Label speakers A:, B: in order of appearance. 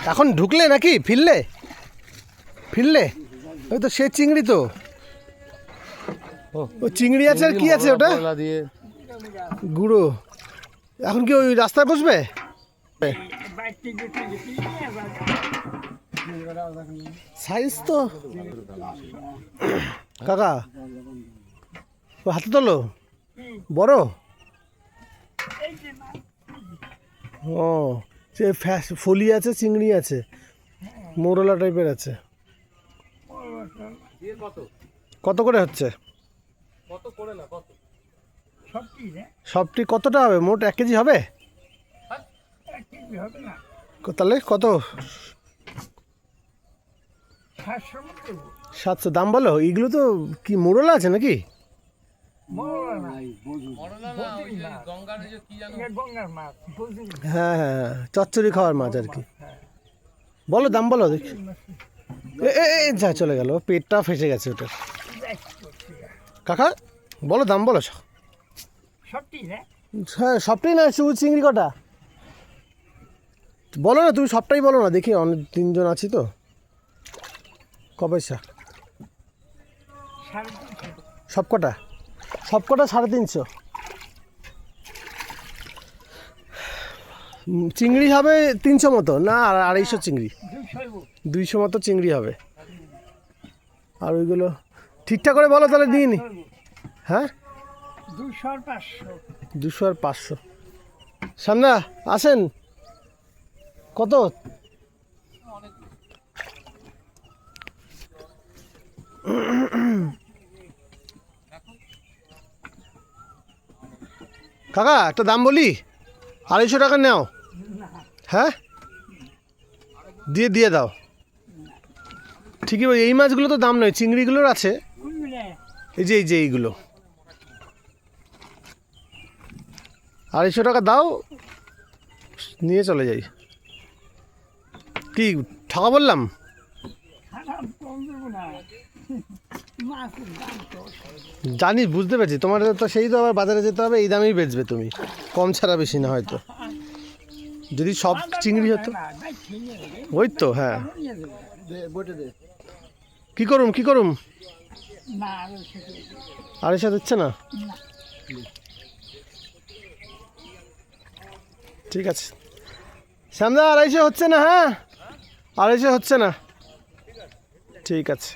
A: এখন ঢুকলে নাকি ফিরলে ফিরলে ওই তো সে চিংড়ি তো ও চিংড়ি আছে আর কি আছে ওটা গুঁড়ো এখন কি ওই রাস্তায় বসবে সাইজ তো কাকা ও হাতে তোলো বড় ও সে ফলি আছে চিংড়ি আছে মোরলা টাইপের আছে কত করে হচ্ছে সবটি কতটা হবে মোট 1 কেজি হবে তাহলে কত 700 দাম বলো এইগুলো তো কি মোরলা আছে নাকি হ্যাঁ হ্যাঁ চচ্চড়ি খাওয়ার মাছ আর কি বলো দাম বলো দেখি যা চলে গেল পেটটা ফেসে গেছে ওটা কাকা বলো দাম বলো হ্যাঁ সবটাই না শুধু চিংড়ি কটা বলো না তুমি সবটাই বলো না দেখি অনেক 3 জন আছি তো ক পয়সা সবকটা 350 চিংড়ি হবে 300 মতো না আর 250 চিংড়ি 200 মতো চিংড়ি হবে আর ওইগুলো ঠিকঠাক করে বলো তাহলে দিইনি হ্যাঁ 200 আর 500 সামনা আসেন কত কাকা একটা দাম বলি 250 টাকা নাও হ্যাঁ দিয়ে দাও ঠিকই বলি এই মাছগুলো তো দাম নয় চিংড়িগুলোর আছে এই যে এইগুলো 250 টাকা দাও নিয়ে চলে যাই কি ঠকা বললাম জানি বুঝতে পারছি তোমার তো সেই তো আবার বাজারে যেতে হবে এই দামেই বেচবে তুমি কম ছাড়া বেশি না হয়তো যদি সব চিংড়ি হতো ওই তো হ্যাঁ কি করুম 250 দিচ্ছে না ঠিক আছে শ্যামদা 250 হচ্ছে না হ্যাঁ 250 হচ্ছে না ঠিক আছে